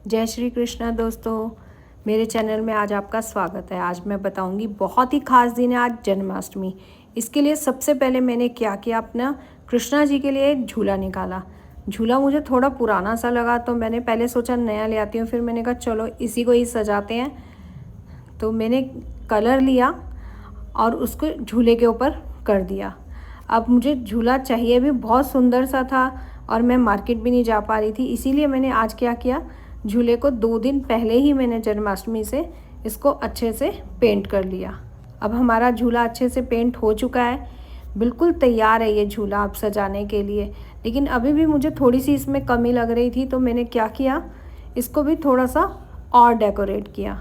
जय श्री कृष्णा दोस्तों, मेरे चैनल में आज आपका स्वागत है। आज मैं बताऊंगी बहुत ही खास दिन है आज जन्माष्टमी। इसके लिए सबसे पहले मैंने क्या किया, अपना कृष्णा जी के लिए एक झूला निकाला। झूला मुझे थोड़ा पुराना सा लगा तो मैंने पहले सोचा नया ले आती हूँ, फिर मैंने कहा चलो इसी को ही सजाते हैं। तो मैंने कलर लिया और उसको झूले के ऊपर कर दिया। अब मुझे झूला चाहिए भी, बहुत सुंदर सा था और मैं मार्केट भी नहीं जा पा रही थी, इसीलिए मैंने आज क्या किया, झूले को 2 दिन पहले ही मैंने जन्माष्टमी से इसको अच्छे से पेंट कर लिया। अब हमारा झूला अच्छे से पेंट हो चुका है, बिल्कुल तैयार है ये झूला आप सजाने के लिए। लेकिन अभी भी मुझे थोड़ी सी इसमें कमी लग रही थी, तो मैंने क्या किया, इसको भी थोड़ा सा और डेकोरेट किया।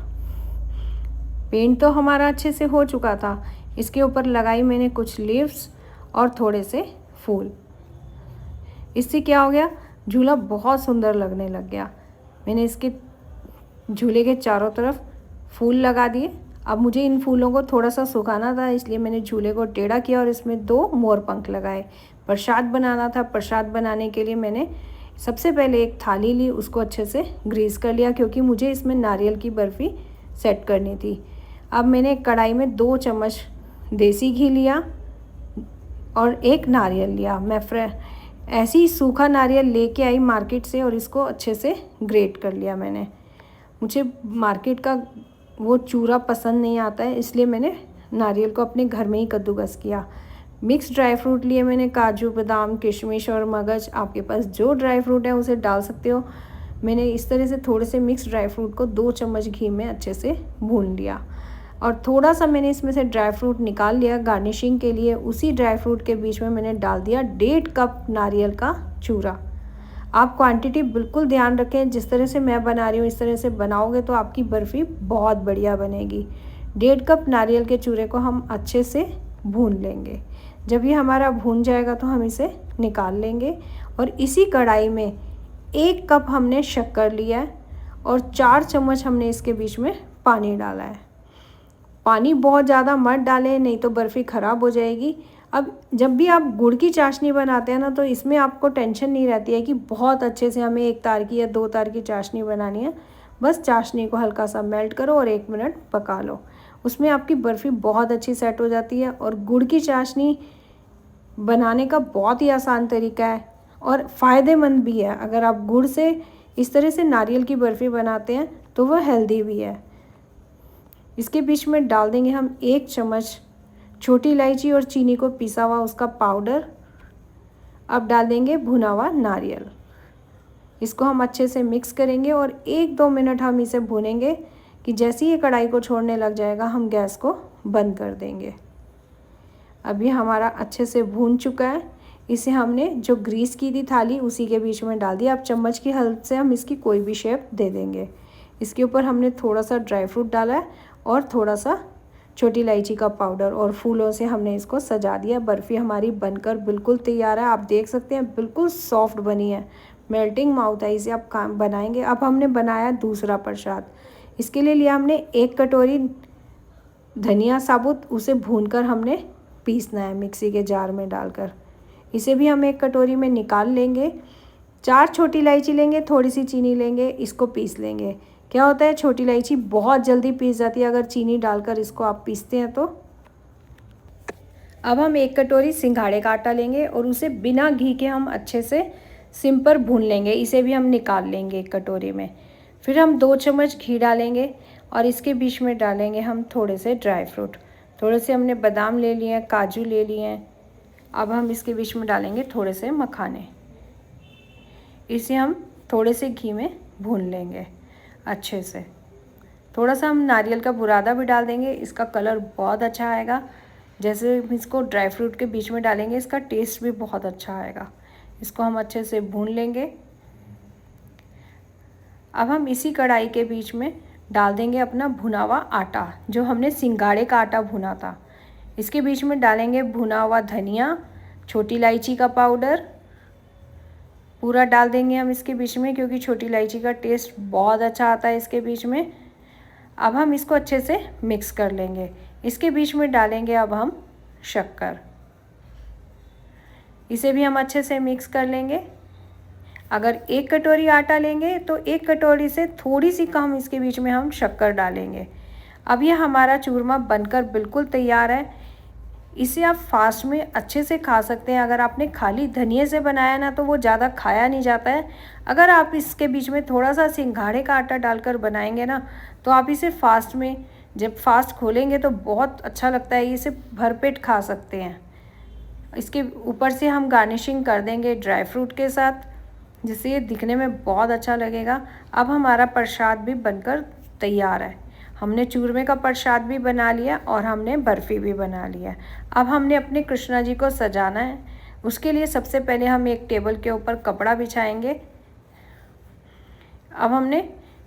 पेंट तो हमारा अच्छे से हो चुका था, इसके ऊपर लगाई मैंने कुछ लीव्स और थोड़े से फूल। इससे क्या हो गया, झूला बहुत सुंदर लगने लग गया। मैंने इसके झूले के चारों तरफ फूल लगा दिए। अब मुझे इन फूलों को थोड़ा सा सुखाना था, इसलिए मैंने झूले को टेढ़ा किया और इसमें 2 मोर पंख लगाए। प्रसाद बनाना था, प्रसाद बनाने के लिए मैंने सबसे पहले एक थाली ली, उसको अच्छे से ग्रीस कर लिया क्योंकि मुझे इसमें नारियल की बर्फ़ी सेट करनी थी। अब मैंने कढ़ाई में 2 चम्मच देसी घी लिया और एक नारियल लिया। मैं ऐसे ही सूखा नारियल लेके आई मार्केट से और इसको अच्छे से ग्रेट कर लिया मैंने। मुझे मार्केट का वो चूरा पसंद नहीं आता है, इसलिए मैंने नारियल को अपने घर में ही कद्दूकस किया। मिक्स ड्राई फ्रूट लिए मैंने, काजू, बादाम, किशमिश और मगज। आपके पास जो ड्राई फ्रूट है उसे डाल सकते हो। मैंने इस तरह से थोड़े से मिक्स ड्राई फ्रूट को 2 चम्मच घी में अच्छे से भून लिया और थोड़ा सा मैंने इसमें से ड्राई फ्रूट निकाल लिया गार्निशिंग के लिए। उसी ड्राई फ्रूट के बीच में मैंने डाल दिया 1.5 कप नारियल का चूरा। आप क्वांटिटी बिल्कुल ध्यान रखें, जिस तरह से मैं बना रही हूँ इस तरह से बनाओगे तो आपकी बर्फ़ी बहुत बढ़िया बनेगी। 1.5 कप नारियल के चूरे को हम अच्छे से भून लेंगे। जब ये हमारा भून जाएगा तो हम इसे निकाल लेंगे और इसी कढ़ाई में 1 कप हमने शक्कर लिया है और 4 चम्मच हमने इसके बीच में पानी डाला है। पानी बहुत ज़्यादा मत डालें, नहीं तो बर्फ़ी ख़राब हो जाएगी। अब जब भी आप गुड़ की चाशनी बनाते हैं ना, तो इसमें आपको टेंशन नहीं रहती है कि बहुत अच्छे से हमें 1 तार की या 2 तार की चाशनी बनानी है। बस चाशनी को हल्का सा मेल्ट करो और 1 मिनट पका लो, उसमें आपकी बर्फ़ी बहुत अच्छी सेट हो जाती है। और गुड़ की चाशनी बनाने का बहुत ही आसान तरीका है और फ़ायदेमंद भी है। अगर आप गुड़ से इस तरह से नारियल की बर्फ़ी बनाते हैं तो वह हेल्दी भी है। इसके बीच में डाल देंगे हम 1 चम्मच छोटी इलायची और चीनी को पिसा हुआ उसका पाउडर। अब डाल देंगे भुना हुआ नारियल। इसको हम अच्छे से मिक्स करेंगे और 1-2 मिनट हम इसे भूनेंगे कि जैसे ही ये कढ़ाई को छोड़ने लग जाएगा हम गैस को बंद कर देंगे। अभी हमारा अच्छे से भून चुका है। इसे हमने जो ग्रीस की थी थाली उसी के बीच में डाल दिया। अब चम्मच की हेल्प से हम इसकी कोई भी शेप दे देंगे। इसके ऊपर हमने थोड़ा सा ड्राई फ्रूट डाला है और थोड़ा सा छोटी इलायची का पाउडर और फूलों से हमने इसको सजा दिया। बर्फ़ी हमारी बनकर बिल्कुल तैयार है। आप देख सकते हैं बिल्कुल सॉफ्ट बनी है, मेल्टिंग माउथ है। इसे आप काम बनाएंगे। अब हमने बनाया दूसरा प्रसाद। इसके लिए लिया हमने 1 कटोरी धनिया साबुत, उसे भूनकर हमने पीसना है मिक्सी के जार में डालकर। इसे भी हम 1 कटोरी में निकाल लेंगे। 4 छोटी इलायची लेंगे, थोड़ी सी चीनी लेंगे, इसको पीस लेंगे। क्या होता है, छोटी इलायची बहुत जल्दी पीस जाती है अगर चीनी डालकर इसको आप पीसते हैं तो। अब हम 1 कटोरी सिंघाड़े का आटा लेंगे और उसे बिना घी के हम अच्छे से सिम पर भून लेंगे। इसे भी हम निकाल लेंगे 1 कटोरी में। फिर हम 2 चम्मच घी डालेंगे और इसके बीच में डालेंगे हम थोड़े से ड्राई फ्रूट। थोड़े से हमने बादाम ले लिए हैं, काजू ले लिए हैं। अब हम इसके बीच में डालेंगे थोड़े से मखाने। इसे हम थोड़े से घी में भून लेंगे अच्छे से। थोड़ा सा हम नारियल का बुरादा भी डाल देंगे, इसका कलर बहुत अच्छा आएगा। जैसे इसको ड्राई फ्रूट के बीच में डालेंगे इसका टेस्ट भी बहुत अच्छा आएगा। इसको हम अच्छे से भून लेंगे। अब हम इसी कढ़ाई के बीच में डाल देंगे अपना भुना हुआ आटा, जो हमने सिंघाड़े का आटा भुना था। इसके बीच में डालेंगे भुना हुआ धनिया, छोटी इलायची का पाउडर पूरा डाल देंगे हम इसके बीच में, क्योंकि छोटी इलायची का टेस्ट बहुत अच्छा आता है इसके बीच में। अब हम इसको अच्छे से मिक्स कर लेंगे। इसके बीच में डालेंगे अब हम शक्कर। इसे भी हम अच्छे से मिक्स कर लेंगे। अगर 1 कटोरी आटा लेंगे तो 1 कटोरी से थोड़ी सी कम इसके बीच में हम शक्कर डालेंगे। अब ये हमारा चूरमा बनकर बिल्कुल तैयार है। इसे आप फास्ट में अच्छे से खा सकते हैं। अगर आपने खाली धनिए से बनाया ना तो वो ज़्यादा खाया नहीं जाता है। अगर आप इसके बीच में थोड़ा सा सिंघाड़े का आटा डालकर बनाएंगे ना तो आप इसे फास्ट में जब फास्ट खोलेंगे तो बहुत अच्छा लगता है। इसे भरपेट खा सकते हैं। इसके ऊपर से हम गार्निशिंग कर देंगे ड्राई फ्रूट के साथ, जिससे ये दिखने में बहुत अच्छा लगेगा। अब हमारा प्रसाद भी बनकर तैयार है। हमने चूरमे का प्रसाद भी बना लिया और हमने बर्फ़ी भी बना लिया। अब हमने अपने कृष्णा जी को सजाना है। उसके लिए सबसे पहले हम एक टेबल के ऊपर कपड़ा बिछाएंगे। अब हमने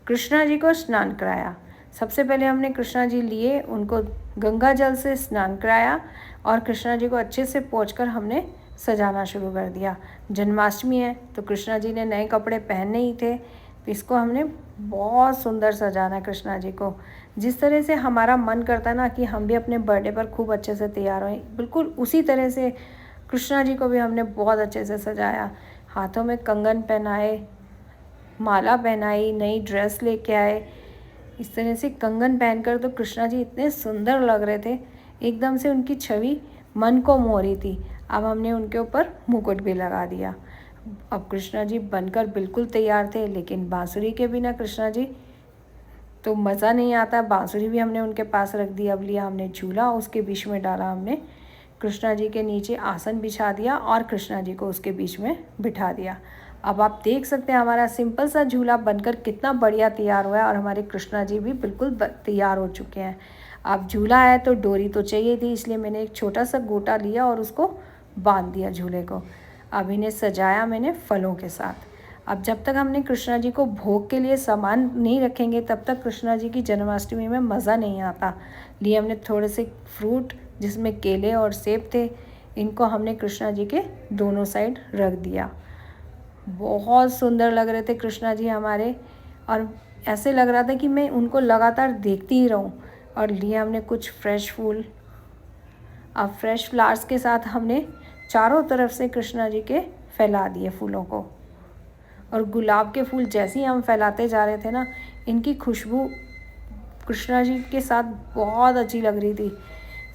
कृष्णा जी को स्नान कराया। सबसे पहले हमने कृष्णा जी लिए, उनको गंगा जल से स्नान कराया और कृष्णा जी को अच्छे से पोंछकर हमने सजाना शुरू कर दिया। जन्माष्टमी है तो कृष्णा जी ने नए कपड़े पहनने ही थे, तो इसको हमने बहुत सुंदर सजाना कृष्णा जी को। जिस तरह से हमारा मन करता है ना कि हम भी अपने बर्थडे पर खूब अच्छे से तैयार हों, बिल्कुल उसी तरह से कृष्णा जी को भी हमने बहुत अच्छे से सजाया। हाथों में कंगन पहनाए, माला पहनाई, नई ड्रेस लेके आए। इस तरह से कंगन पहनकर तो कृष्णा जी इतने सुंदर लग रहे थे, एकदम से उनकी छवि मन को मोह रही थी। अब हमने उनके ऊपर मुकुट भी लगा दिया। अब कृष्णा जी बनकर बिल्कुल तैयार थे, लेकिन बांसुरी के बिना कृष्णा जी तो मज़ा नहीं आता। बांसुरी भी हमने उनके पास रख दी। अब लिया हमने झूला, उसके बीच में डाला हमने कृष्णा जी के नीचे आसन बिछा दिया और कृष्णा जी को उसके बीच में बिठा दिया। अब आप देख सकते हैं हमारा सिंपल सा झूला बनकर कितना बढ़िया तैयार हुआ है और हमारे कृष्णा जी भी बिल्कुल तैयार हो चुके हैं। अब झूला है तो डोरी तो चाहिए थी, इसलिए मैंने एक छोटा सा गोटा लिया और उसको बांध दिया झूले को। अब इन्हें सजाया मैंने फलों के साथ। अब जब तक हमने कृष्णा जी को भोग के लिए सामान नहीं रखेंगे तब तक कृष्णा जी की जन्माष्टमी में मज़ा नहीं आता। लिए हमने थोड़े से फ्रूट जिसमें केले और सेब थे, इनको हमने कृष्णा जी के दोनों साइड रख दिया। बहुत सुंदर लग रहे थे कृष्णा जी हमारे, और ऐसे लग रहा था कि मैं उनको लगातार देखती ही रहूं। और लिए हमने कुछ फ्रेश फूल। अब फ्रेश फ्लावर्स के साथ हमने चारों तरफ से कृष्णा जी के फैला दिए फूलों को। और गुलाब के फूल जैसे ही हम फैलाते जा रहे थे ना, इनकी खुशबू कृष्णा जी के साथ बहुत अच्छी लग रही थी।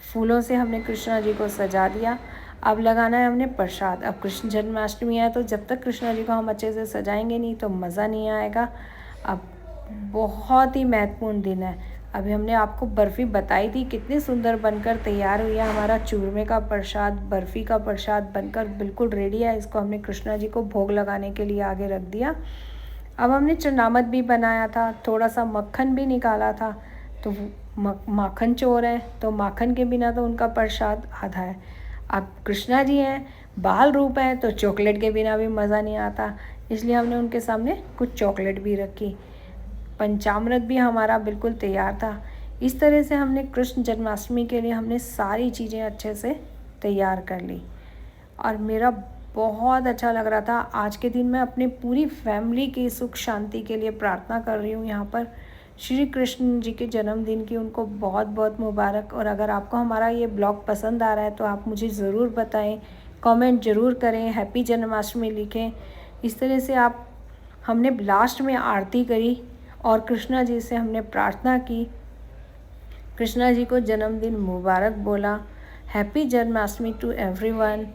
फूलों से हमने कृष्णा जी को सजा दिया। अब लगाना है हमने प्रसाद। अब कृष्ण जन्माष्टमी है तो जब तक कृष्णा जी को हम अच्छे से सजाएंगे नहीं तो मज़ा नहीं आएगा। अब बहुत ही महत्वपूर्ण दिन है। अभी हमने आपको बर्फ़ी बताई थी कितनी सुंदर बनकर तैयार हुई है। हमारा चूरमे का प्रसाद, बर्फ़ी का प्रसाद बनकर बिल्कुल रेडी है। इसको हमने कृष्णा जी को भोग लगाने के लिए आगे रख दिया। अब हमने चनामत भी बनाया था, थोड़ा सा मक्खन भी निकाला था। तो माखन चोर है तो माखन के बिना तो उनका प्रसाद आधा है। अब कृष्णा जी हैं, बाल रूप है तो चॉकलेट के बिना भी मज़ा नहीं आता, इसलिए हमने उनके सामने कुछ चॉकलेट भी रखी। पंचामृत भी हमारा बिल्कुल तैयार था। इस तरह से हमने कृष्ण जन्माष्टमी के लिए हमने सारी चीज़ें अच्छे से तैयार कर ली और मेरा बहुत अच्छा लग रहा था। आज के दिन मैं अपनी पूरी फैमिली की सुख शांति के लिए प्रार्थना कर रही हूँ। यहाँ पर श्री कृष्ण जी के जन्मदिन की उनको बहुत बहुत मुबारक। और अगर आपको हमारा ये ब्लॉग पसंद आ रहा है तो आप मुझे ज़रूर बताएं, कमेंट ज़रूर करें, हैप्पी जन्माष्टमी लिखें। इस तरह से आप हमने लास्ट में आरती करी और कृष्णा जी से हमने प्रार्थना की, कृष्णा जी को जन्मदिन मुबारक बोला। Happy Janmashtami to everyone.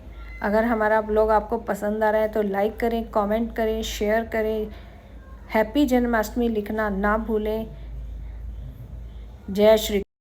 अगर हमारा ब्लॉग आपको पसंद आ रहा है तो लाइक करें, कमेंट करें, शेयर करें। हैप्पी जन्माष्टमी लिखना ना भूलें। जय श्री